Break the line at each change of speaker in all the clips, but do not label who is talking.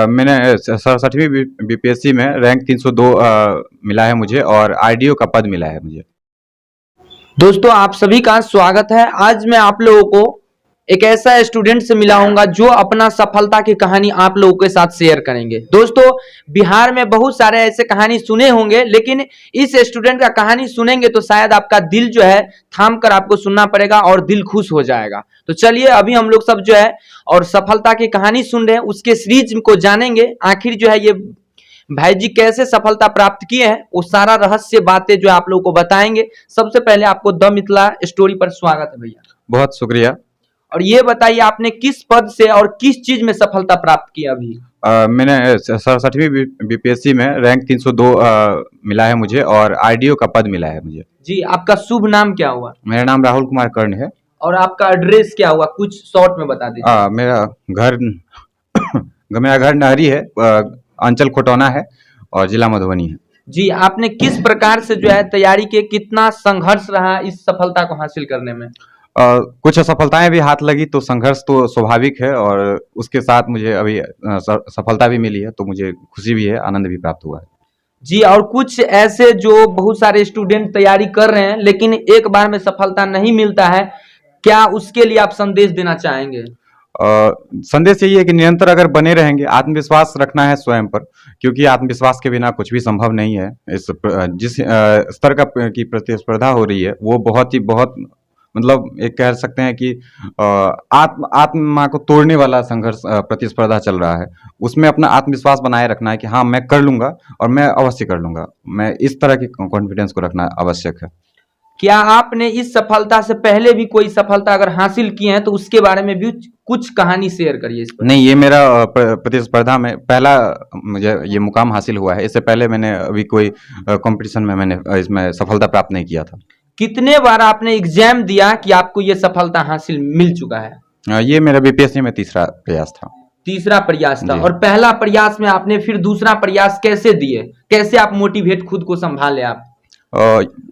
मैंने 67वीं बीपीएससी में रैंक 302 मिला है मुझे और आरडीओ का पद मिला है मुझे।
दोस्तों आप सभी का स्वागत है। आज मैं आप लोगों को एक ऐसा स्टूडेंट से मिलाऊंगा जो अपना सफलता की कहानी आप लोगों के साथ शेयर करेंगे। दोस्तों बिहार में बहुत सारे ऐसे कहानी सुने होंगे, लेकिन इस स्टूडेंट का कहानी सुनेंगे तो शायद आपका दिल जो है थाम कर आपको सुनना पड़ेगा और दिल खुश हो जाएगा। तो चलिए अभी हम लोग सब जो है और सफलता की कहानी सुन रहे हैं, उसके सीरीज को जानेंगे। आखिर जो है ये भाई जी कैसे सफलता प्राप्त किए हैं, वो सारा रहस्य बातें जो आप लोगों को बताएंगे। सबसे पहले आपको द मिथिला स्टोरी पर स्वागत है भैया।
बहुत शुक्रिया।
और ये बताइए आपने किस पद से और किस चीज में सफलता प्राप्त की अभी?
मैंने 67वीं बीपीएससी में रैंक 302 मिला है मुझे और आरडीओ का पद मिला है मुझे।
जी, आपका शुभ नाम क्या हुआ?
मेरा नाम राहुल कुमार कर्ण है।
और आपका एड्रेस क्या हुआ, कुछ शॉर्ट में बता दीजिए।
मेरा घर नहरी है, अंचल खोटौना है और जिला मधुबनी है।
जी, आपने किस प्रकार से जो है तैयारी के, कितना संघर्ष रहा इस सफलता को हासिल करने में?
कुछ असफलताएं भी हाथ लगी तो संघर्ष तो स्वाभाविक है और उसके साथ मुझे अभी सफलता भी मिली है, तो मुझे खुशी भी है, आनंद भी प्राप्त हुआ है।
जी, और कुछ ऐसे जो बहुत सारे स्टूडेंट तैयारी कर रहे हैं लेकिन एक बार में सफलता नहीं मिलता है, क्या उसके लिए आप संदेश देना चाहेंगे?
संदेश यही है कि निरंतर अगर बने रहेंगे, आत्मविश्वास रखना है स्वयं पर, क्योंकि आत्मविश्वास के बिना कुछ भी संभव नहीं है। जिस स्तर की प्रतिस्पर्धा हो रही है वो बहुत मतलब एक कह सकते हैं कि आत्मा को तोड़ने वाला संघर्ष प्रतिस्पर्धा चल रहा है। उसमें अपना आत्मविश्वास बनाए रखना है कि हाँ मैं कर लूंगा और मैं अवश्य कर लूंगा। मैं इस तरह की कॉन्फिडेंस को रखना आवश्यक है।
क्या आपने इस सफलता से पहले भी कोई सफलता अगर हासिल की है तो उसके बारे में भी कुछ कहानी शेयर करिए इस पर।
नहीं, ये मेरा प्रतिस्पर्धा में पहला मुझे ये मुकाम हासिल हुआ है। इससे पहले मैंने अभी कोई कंपटीशन में मैंने इसमें सफलता प्राप्त नहीं किया था।
कितने बार आपने एग्जाम दिया कि आपको ये सफलता हासिल मिल चुका है?
ये मेरा बीपीएससी में तीसरा प्रयास था।
तीसरा प्रयास था। और पहला प्रयास में आपने फिर दूसरा प्रयास कैसे दिए, कैसे आप मोटिवेट खुद को संभाले आप?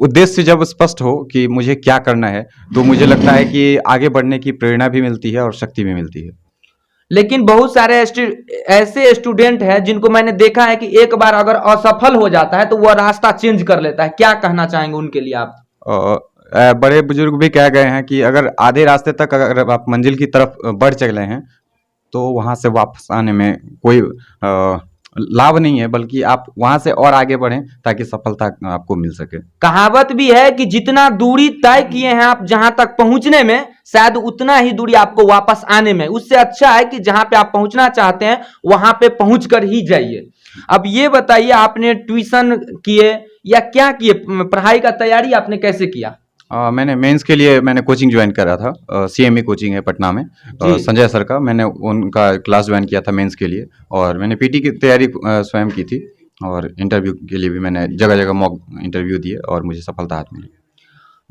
उद्देश्य जब स्पष्ट हो कि मुझे क्या करना है तो मुझे लगता है कि आगे बढ़ने की प्रेरणा भी मिलती है और शक्ति भी मिलती है।
लेकिन बहुत सारे ऐसे स्टूडेंट हैं जिनको मैंने देखा है कि एक बार अगर असफल हो जाता है तो वह रास्ता चेंज कर लेता है। क्या कहना चाहेंगे उनके लिए आप?
बड़े बुजुर्ग भी कह गए हैं कि अगर आधे रास्ते तक अगर आप मंजिल की तरफ बढ़ चले हैं तो वहां से वापस आने में कोई लाभ नहीं है, बल्कि आप वहां से और आगे बढ़ें ताकि सफलता आपको मिल सके।
कहावत भी है कि जितना दूरी तय किए हैं आप जहां तक पहुंचने में, शायद उतना ही दूरी आपको वापस आने में। उससे अच्छा है कि जहां पे आप पहुंचना चाहते हैं वहां पे पहुंच कर ही जाइए। अब ये बताइए आपने ट्यूशन किए या क्या किए, पढ़ाई का तैयारी आपने कैसे किया?
मैंने मेंस के लिए मैंने कोचिंग ज्वाइन करा था। सीएमई कोचिंग है पटना में, संजय सर का। मैंने उनका क्लास ज्वाइन किया था मेंस के लिए और मैंने पीटी की तैयारी स्वयं की थी और इंटरव्यू के लिए भी मैंने जगह जगह मॉक इंटरव्यू दिए और मुझे सफलता हाथ मिली।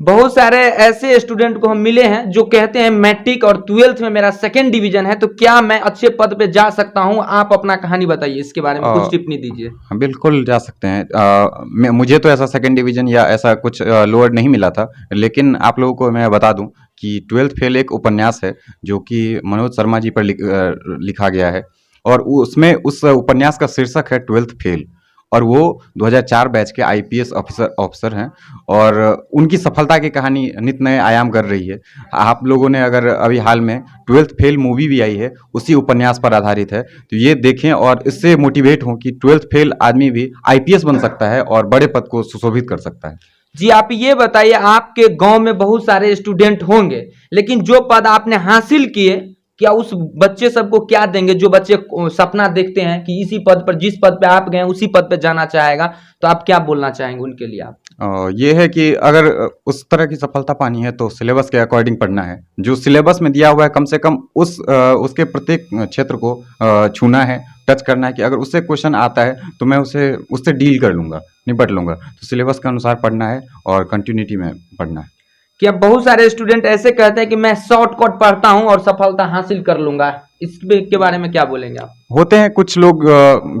बहुत सारे ऐसे स्टूडेंट को हम मिले हैं जो कहते हैं मैट्रिक और 12th में मेरा 2nd डिवीजन है, तो क्या मैं अच्छे पद पे जा सकता हूं? आप अपना कहानी बताइए, इसके बारे में कुछ टिप्पणी दीजिए।
बिल्कुल जा सकते हैं। मुझे तो ऐसा 2nd डिवीजन या ऐसा कुछ लोअर नहीं मिला था, लेकिन आप लोगों को मैं बता दूं कि 12th फेल एक उपन्यास है जो कि मनोज शर्मा जी पर लिखा गया है और उसमें उस उपन्यास का शीर्षक है 12th फेल और वो 2004 बैच के आईपीएस ऑफिसर हैं और उनकी सफलता की कहानी नित नए आयाम कर रही है। आप लोगों ने अगर अभी हाल में 12th फेल मूवी भी आई है, उसी उपन्यास पर आधारित है, तो ये देखें और इससे मोटिवेट हों कि 12th फेल आदमी भी आईपीएस बन सकता है और बड़े पद को सुशोभित कर सकता है।
जी, आप ये बताइए, आपके गांव में बहुत सारे स्टूडेंट होंगे, लेकिन जो पद आपने हासिल किए, क्या उस बच्चे सबको क्या देंगे जो बच्चे सपना देखते हैं कि इसी पद पर, जिस पद पे आप गए उसी पद पे जाना चाहेगा, तो आप क्या बोलना चाहेंगे उनके लिए आप?
ये है कि अगर उस तरह की सफलता पानी है तो सिलेबस के अकॉर्डिंग पढ़ना है। जो सिलेबस में दिया हुआ है कम से कम उसके प्रत्येक क्षेत्र को छूना है, टच करना है कि अगर उससे क्वेश्चन आता है तो मैं उससे डील कर लूँगा, निपट लूँगा। तो सिलेबस के अनुसार पढ़ना है और कंटिन्यूटी में पढ़ना है।
क्या बहुत सारे स्टूडेंट ऐसे कहते हैं कि मैं शॉर्टकट पढ़ता हूं और सफलता हासिल कर लूंगा, इसके बारे में क्या बोलेंगे आप?
होते हैं कुछ लोग,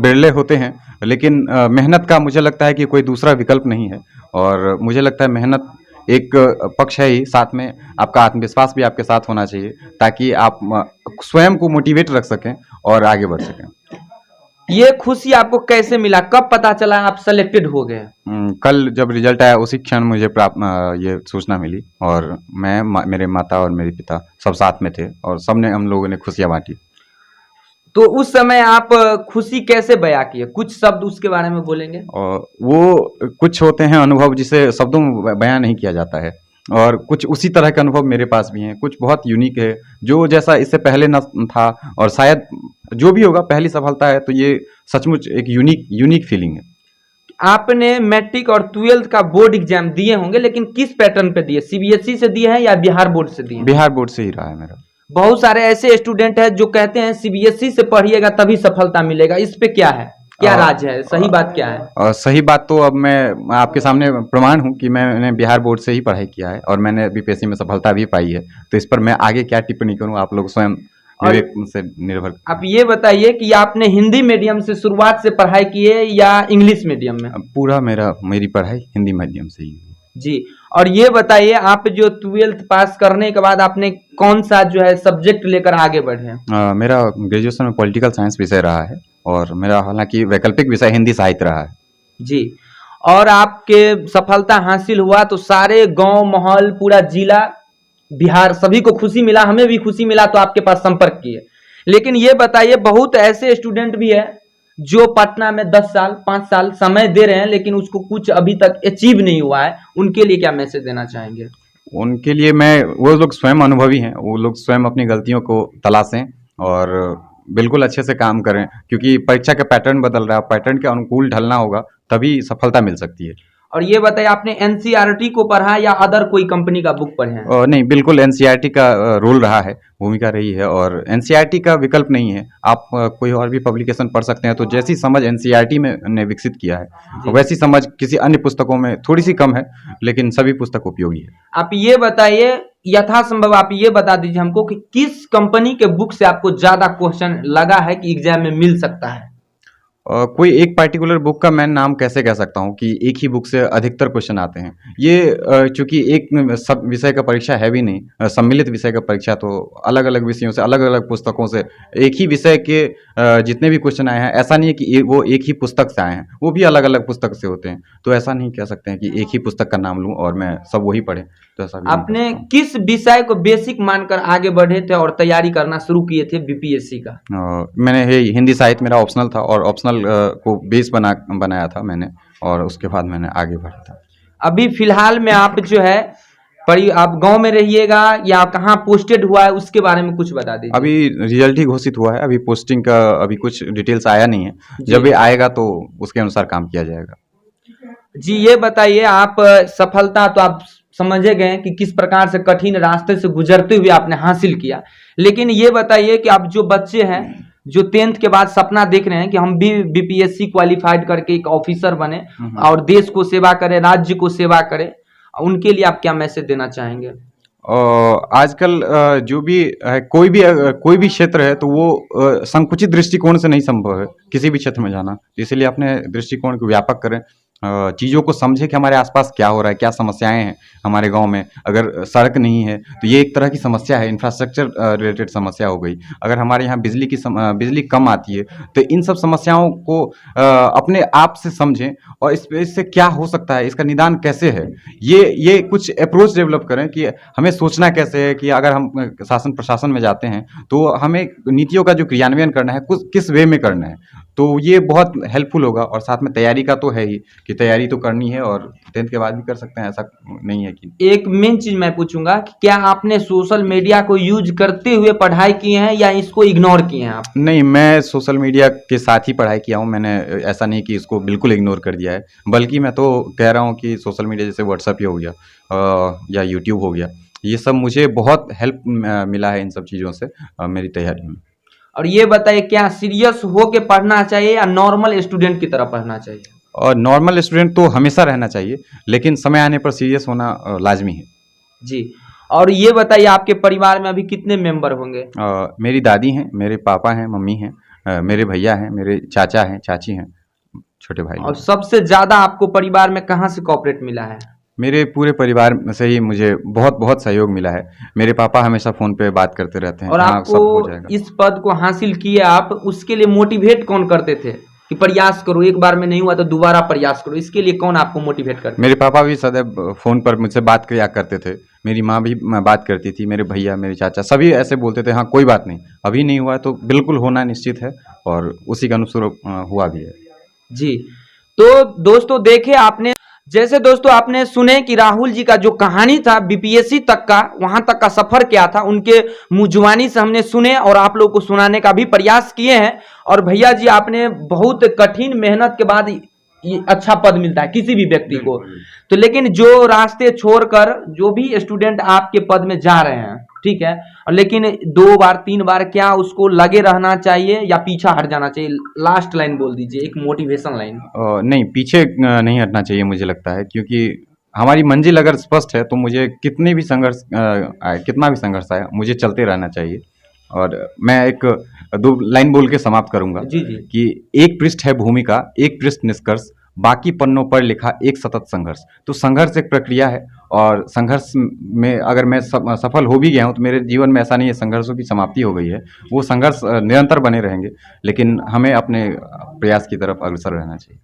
बिरले होते हैं, लेकिन मेहनत का मुझे लगता है कि कोई दूसरा विकल्प नहीं है और मुझे लगता है मेहनत एक पक्ष है ही, साथ में आपका आत्मविश्वास भी आपके साथ होना चाहिए ताकि आप स्वयं को मोटिवेट रख सकें और आगे बढ़ सकें।
ये खुशी आपको कैसे मिला, कब पता चला आप सेलेक्टेड हो गए?
कल जब रिजल्ट आया उसी क्षण मुझे ये सूचना मिली और मेरे माता और मेरे पिता सब साथ में थे और सबने हम लोगों ने खुशियाँ बांटी।
तो उस समय आप खुशी कैसे बयां किए, कुछ शब्द उसके बारे में बोलेंगे?
और वो कुछ होते हैं अनुभव जिसे शब्दों में बयां नहीं किया जाता है और कुछ उसी तरह के अनुभव मेरे पास भी हैं। कुछ बहुत यूनिक है जो जैसा इससे पहले न था और शायद जो भी होगा पहली सफलता है तो ये सचमुच एक यूनिक फीलिंग है।
आपने मैट्रिक और 12th का बोर्ड एग्जाम दिए होंगे, लेकिन किस पैटर्न पे दिए, सीबीएसई से दिए हैं या बिहार बोर्ड से दिए हैं?
बिहार बोर्ड से ही रहा है मेरा।
बहुत सारे ऐसे स्टूडेंट हैं जो कहते हैं सीबीएसई से पढ़िएगा तभी सफलता मिलेगा, इस पे क्या है, क्या राज है, सही बात क्या है?
और सही बात तो अब मैं आपके सामने प्रमाण हूँ कि मैंने बिहार बोर्ड से ही पढ़ाई किया है और मैंने बीपीएससी में सफलता भी पाई है। तो इस पर मैं आगे क्या टिप्पणी करूँ, आप लोग स्वयं विवेक से निर्भर।
आप ये बताइए कि आपने हिंदी मीडियम से शुरुआत से पढ़ाई की है या इंग्लिश मीडियम में?
पूरा मेरी पढ़ाई हिंदी मीडियम से ही हुई।
जी, और ये बताइए आप जो 12th पास करने के बाद आपने कौन सा जो है सब्जेक्ट लेकर आगे बढ़े?
मेरा ग्रेजुएशन में पॉलिटिकल साइंस विषय रहा है और मेरा हालांकि वैकल्पिक विषय हिंदी साहित्य रहा है।
जी, और आपके सफलता हासिल हुआ तो सारे गांव महल पूरा जिला बिहार सभी को खुशी मिला, हमें भी खुशी मिला तो आपके पास संपर्क किए। लेकिन ये बताइए बहुत ऐसे स्टूडेंट भी है जो पटना में 10 साल 5 साल समय दे रहे हैं लेकिन उसको कुछ अभी तक अचीव नहीं हुआ है, उनके लिए क्या मैसेज देना चाहेंगे?
उनके लिए वो लोग स्वयं अनुभवी हैं, वो लोग स्वयं अपनी गलतियों को तलाशें और बिल्कुल अच्छे से काम करें क्योंकि परीक्षा का पैटर्न बदल रहा है, पैटर्न के अनुकूल ढलना होगा तभी सफलता मिल सकती है।
और ये बताइए आपने एनसीईआरटी को पढ़ा या अदर कोई कंपनी का बुक पढ़े हैं?
नहीं, बिल्कुल एनसीईआरटी का रोल रहा है, भूमिका रही है और एनसीईआरटी का विकल्प नहीं है। आप कोई और भी पब्लिकेशन पढ़ सकते हैं। तो जैसी समझ एनसीईआरटी में ने विकसित किया है वैसी समझ किसी अन्य पुस्तकों में थोड़ी सी कम है, लेकिन सभी पुस्तक उपयोगी है।
आप ये बताइए यथासंभव आप ये बता दीजिए हमको कि किस कंपनी के बुक से आपको ज्यादा क्वेश्चन लगा है कि एग्जाम में मिल सकता है?
कोई एक पार्टिकुलर बुक का मैं नाम कैसे कह सकता हूँ कि एक ही बुक से अधिकतर क्वेश्चन आते हैं। ये चूंकि एक सब विषय का परीक्षा है भी नहीं, सम्मिलित विषय का परीक्षा, तो अलग अलग विषयों से अलग अलग पुस्तकों से एक ही विषय के जितने भी क्वेश्चन आए हैं, ऐसा नहीं है कि वो एक ही पुस्तक से आए हैं, वो भी अलग अलग पुस्तक से होते हैं। तो ऐसा नहीं कह सकते हैं कि एक ही पुस्तक का नाम लूँ और मैं सब वही पढ़े, तो ऐसा भी
आपने किस विषय को बेसिक मानकर आगे बढ़े थे और तैयारी करना शुरू किए थे बीपीएससी का?
मैंने हिंदी साहित्य मेरा ऑप्शनल था और ऑप्शनल को बेस बनाया था मैंने और उसके बाद मैंने आगे बढ़ा था।
अभी फिलहाल में आप जो है आप गांव में रहिएगा या कहाँ पोस्टेड हुआ है उसके बारे में कुछ बता दीजिए।
अभी रिजल्ट ही घोषित हुआ है, अभी पोस्टिंग का अभी कुछ डिटेल्स आया नहीं है, जब ये आएगा तो उसके अनुसार काम किया जाएगा।
जी, ये बताइए आप सफलता तो आप समझे गए कि किस प्रकार से कठिन रास्ते से गुजरते हुए आपने हासिल किया, लेकिन ये बताइए कि आप जो बच्चे हैं जो 10th के बाद सपना देख रहे हैं कि हम भी बीपीएससी क्वालिफाइड करके एक ऑफिसर बने और देश को सेवा करें, राज्य को सेवा करें, उनके लिए आप क्या मैसेज देना चाहेंगे?
आजकल जो भी है कोई भी क्षेत्र है तो वो संकुचित दृष्टिकोण से नहीं संभव है किसी भी क्षेत्र में जाना, इसलिए अपने दृष्टिकोण को व्यापक करें, चीज़ों को समझे कि हमारे आसपास क्या हो रहा है, क्या समस्याएं हैं हमारे गांव में। अगर सड़क नहीं है तो ये एक तरह की समस्या है, इंफ्रास्ट्रक्चर रिलेटेड समस्या हो गई। अगर हमारे यहाँ बिजली कम आती है तो इन सब समस्याओं को अपने आप से समझें और इससे क्या हो सकता है, इसका निदान कैसे है, ये कुछ अप्रोच डेवलप करें कि हमें सोचना कैसे है कि अगर हम शासन प्रशासन में जाते हैं तो हमें नीतियों का जो क्रियान्वयन करना है किस वे में करना है, तो ये बहुत हेल्पफुल होगा। और साथ में तैयारी का तो है ही कि तैयारी तो करनी है और 10th के बाद भी कर सकते हैं, ऐसा नहीं है कि।
एक मेन चीज मैं पूछूंगा कि क्या आपने सोशल मीडिया को यूज करते हुए पढ़ाई की है या इसको इग्नोर किए हैं आप?
नहीं, मैं सोशल मीडिया के साथ ही पढ़ाई किया हूँ, मैंने ऐसा नहीं कि इसको बिल्कुल इग्नोर कर दिया है, बल्कि मैं तो कह रहा हूँ कि सोशल मीडिया जैसे व्हाट्सएप ही हो गया या यूट्यूब हो गया, ये सब मुझे बहुत हेल्प मिला है इन सब चीज़ों से मेरी तैयारी में।
और ये बताइए क्या सीरियस हो के पढ़ना चाहिए या नॉर्मल स्टूडेंट की तरह पढ़ना चाहिए?
और नॉर्मल स्टूडेंट तो हमेशा रहना चाहिए, लेकिन समय आने पर सीरियस होना लाजमी है।
जी, और ये बताइए आपके परिवार में अभी कितने मेंबर होंगे?
मेरी दादी हैं, मेरे पापा हैं, मम्मी हैं, मेरे भैया हैं, मेरे चाचा हैं, चाची हैं, छोटे भाई।
और सबसे ज्यादा आपको परिवार में कहाँ से कोऑपरेट मिला है?
मेरे पूरे परिवार में से ही मुझे बहुत बहुत सहयोग मिला है। मेरे पापा हमेशा फ़ोन पे बात करते रहते हैं,
और
हाँ,
आपको
सब हो जाएगा।
इस पद को हासिल किए आप, उसके लिए मोटिवेट कौन करते थे कि प्रयास करो, एक बार में नहीं हुआ तो दोबारा प्रयास करो, इसके लिए कौन आपको मोटिवेट करते?
मेरे पापा भी सदैव फ़ोन पर मुझसे बात किया करते थे। मेरी माँ भी बात करती थी, मेरे भैया, मेरे चाचा सभी ऐसे बोलते थे, हाँ, कोई बात नहीं, अभी नहीं हुआ तो बिल्कुल होना निश्चित है और उसी के अनुसार हुआ भी है।
जी। तो दोस्तों देखे आपने, जैसे दोस्तों आपने सुने कि राहुल जी का जो कहानी था बीपीएससी तक का, वहां तक का सफर क्या था, उनके मुंह जुबानी से हमने सुने और आप लोग को सुनाने का भी प्रयास किए हैं। और भैया जी आपने बहुत कठिन मेहनत के बाद ये अच्छा पद मिलता है किसी भी व्यक्ति को, तो लेकिन जो रास्ते छोड़कर जो भी स्टूडेंट आपके पद में जा रहे हैं, ठीक है, और लेकिन 2 बार 3 बार क्या उसको लगे रहना चाहिए या पीछा हट जाना चाहिए? लास्ट लाइन बोल दीजिए, एक मोटिवेशन लाइन।
नहीं, पीछे नहीं हटना चाहिए मुझे लगता है, क्योंकि हमारी मंजिल अगर स्पष्ट है तो मुझे कितने भी संघर्ष आए, कितना भी संघर्ष आए, मुझे चलते रहना चाहिए। और मैं एक 2 लाइन बोल के समाप्त करूँगा
जी जी।
कि एक पृष्ठ है भूमिका, एक पृष्ठ निष्कर्ष, बाकी पन्नों पर लिखा एक सतत संघर्ष। तो संघर्ष एक प्रक्रिया है और संघर्ष में अगर मैं सफल हो भी गया हूँ तो मेरे जीवन में ऐसा नहीं है संघर्षों की समाप्ति हो गई है। वो संघर्ष निरंतर बने रहेंगे, लेकिन हमें अपने प्रयास की तरफ अग्रसर रहना चाहिए।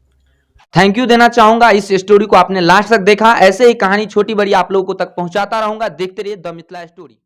थैंक यू देना चाहूंगा, इस स्टोरी को आपने लास्ट तक देखा। ऐसे ही कहानी छोटी बड़ी आप लोगों को तक पहुंचाता रहूंगा। देखते रहिए द मिथिला स्टोरी।